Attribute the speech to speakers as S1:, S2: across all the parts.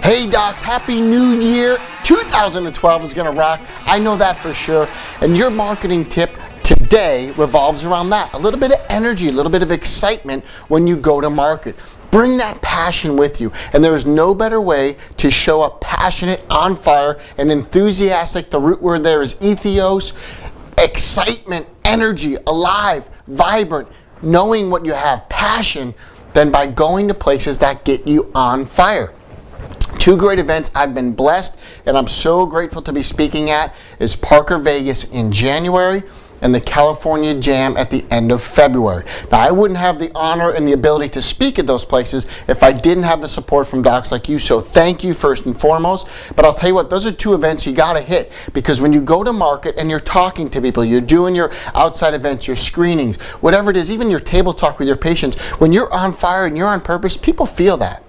S1: Hey docs, happy new year. 2012 is gonna rock. I know that for sure. And your marketing tip today revolves around that. A little bit of energy, a little bit of excitement when you go to market. Bring that passion with you. And there is no better way to show up passionate, on fire, and enthusiastic. The root word there is ethos, excitement, energy, alive, vibrant, knowing what you have, passion, than by going to places that get you on fire. Two great events I've been blessed and I'm so grateful to be speaking at is Parker Vegas in January and the California Jam at the end of February. Now, I wouldn't have the honor and the ability to speak at those places if I didn't have the support from docs like you, so thank you first and foremost. But I'll tell you what, those are two events you gotta hit, because when you go to market and you're talking to people, you're doing your outside events, your screenings, whatever it is, even your table talk with your patients, when you're on fire and you're on purpose, people feel that.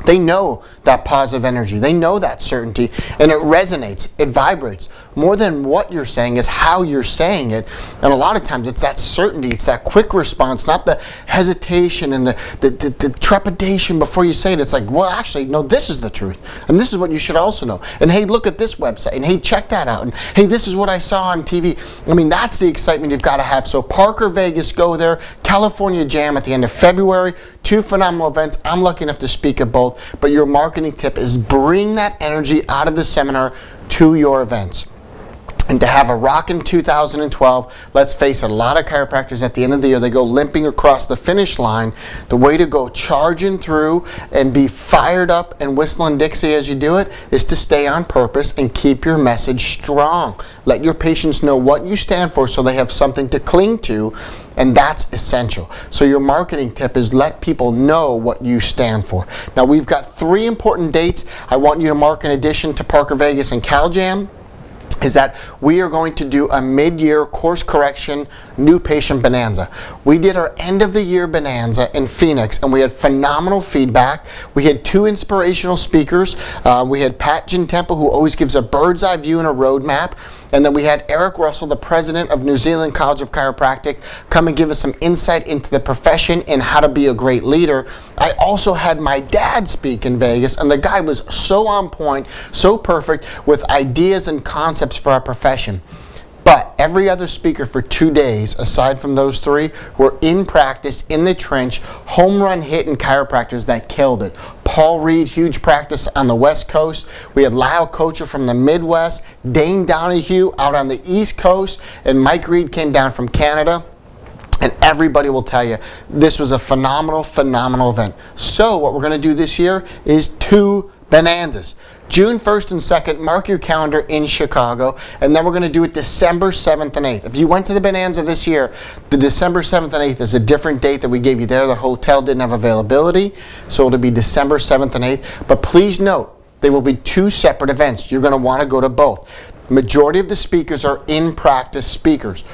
S1: They know that positive energy. They know that certainty, and it resonates. It vibrates. More than what you're saying is how you're saying it, and a lot of times it's that certainty. It's that quick response, not the hesitation and the trepidation before you say it. It's like, well, actually, no, this is the truth, and this is what you should also know. And hey, look at this website, and hey, check that out, and hey, this is what I saw on TV. I mean, that's the excitement you've got to have. So Parker Vegas, go there. California Jam at the end of February. Two phenomenal events. I'm lucky enough to speak at both. But your marketing tip is bring that energy out of the seminar to your events. And to have a rockin' 2012, let's face it, a lot of chiropractors at the end of the year, they go limping across the finish line. The way to go charging through and be fired up and whistling Dixie as you do it is to stay on purpose and keep your message strong. Let your patients know what you stand for so they have something to cling to, and that's essential. So your marketing tip is let people know what you stand for. Now, we've got 3 important dates I want you to mark in addition to Parker Vegas and CalJam. Is that we are going to do a mid-year course correction new patient bonanza. We did our end of the year bonanza in Phoenix and we had phenomenal feedback. We had 2 inspirational speakers. We had Patient Bonanza, who always gives a bird's eye view and a roadmap. And then we had Eric Russell, the president of New Zealand College of Chiropractic, come and give us some insight into the profession and how to be a great leader. I also had my dad speak in Vegas, and the guy was so on point, so perfect with ideas and concepts for our profession. But every other speaker for 2 days, aside from those 3, were in practice, in the trench, home run hitting chiropractors that killed it. Paul Reed, huge practice on the West Coast. We had Lyle Kocher from the Midwest, Dane Donahue out on the East Coast, and Mike Reed came down from Canada. And everybody will tell you, this was a phenomenal, phenomenal event. So what we're going to do this year is 2 bonanzas. June 1st and 2nd, mark your calendar in Chicago, and then we're going to do it December 7th and 8th. If you went to the bonanza this year, the December 7th and 8th is a different date that we gave you there. The hotel didn't have availability, so it'll be December 7th and 8th. But please note, they will be 2 separate events. You're going to want to go to both. Majority of the speakers are in-practice speakers.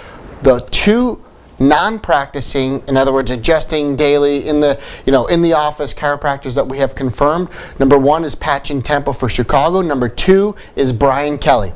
S1: The 2 non-practicing, in other words, adjusting daily in the office chiropractors that we have confirmed. Number 1 is Patient Bonanza for Chicago. Number 2 is Brian Kelly,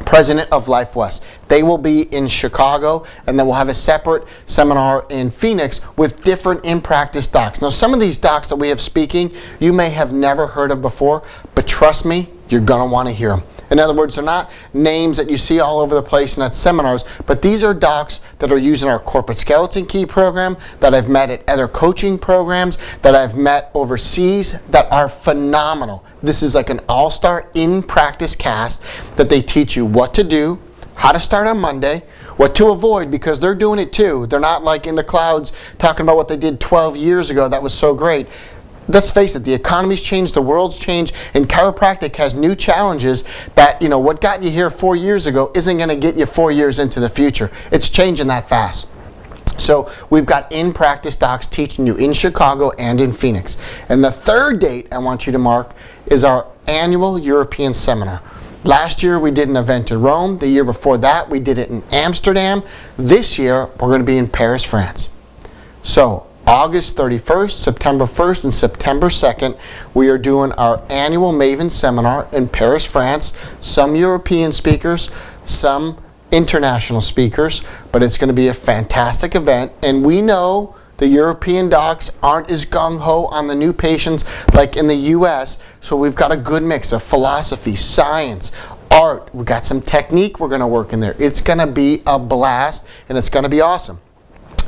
S1: president of Life West. They will be in Chicago, and then we'll have a separate seminar in Phoenix with different in-practice docs. Now, some of these docs that we have speaking, you may have never heard of before, but trust me, you're going to want to hear them. In other words, they're not names that you see all over the place and at seminars, but these are docs that are using our corporate skeleton key program, that I've met at other coaching programs, that I've met overseas, that are phenomenal. This is like an all-star in-practice cast that they teach you what to do, how to start on Monday, what to avoid, because they're doing it too. They're not like in the clouds talking about what they did 12 years ago that was so great. Let's face it, the economy's changed, the world's changed, and chiropractic has new challenges that, what got you here 4 years ago isn't going to get you 4 years into the future. It's changing that fast. So we've got in-practice docs teaching you in Chicago and in Phoenix. And the 3rd date I want you to mark is our annual European seminar. Last year we did an event in Rome. The year before that we did it in Amsterdam. This year we're going to be in Paris, France. So August 31st, September 1st, and September 2nd, we are doing our annual Maven seminar in Paris, France. Some European speakers, some international speakers, but it's going to be a fantastic event. And we know The European docs aren't as gung-ho on the new patients like in the US, so we've got a good mix of philosophy, science, art. We've got some technique we're going to work in there. It's going to be a blast, and it's going to be awesome.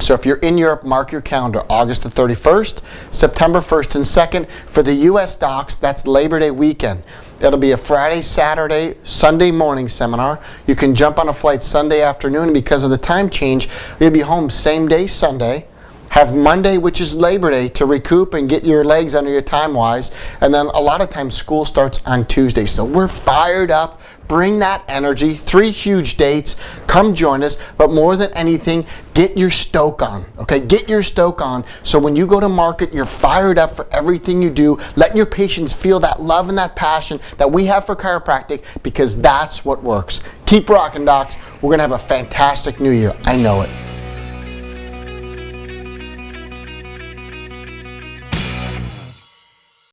S1: So if you're in Europe, mark your calendar, August the 31st, September 1st and 2nd. For the US docs, that's Labor Day weekend. It'll be a Friday, Saturday, Sunday morning seminar. You can jump on a flight Sunday afternoon, and because of the time change, you'll be home same day Sunday. Have Monday, which is Labor Day, to recoup and get your legs under your time-wise. And then a lot of times school starts on Tuesday. So we're fired up. Bring that energy. 3 huge dates. Come join us. But more than anything, get your stoke on. Okay, get your stoke on. So when you go to market, you're fired up for everything you do. Let your patients feel that love and that passion that we have for chiropractic, because that's what works. Keep rocking, docs. We're going to have a fantastic new year. I know it.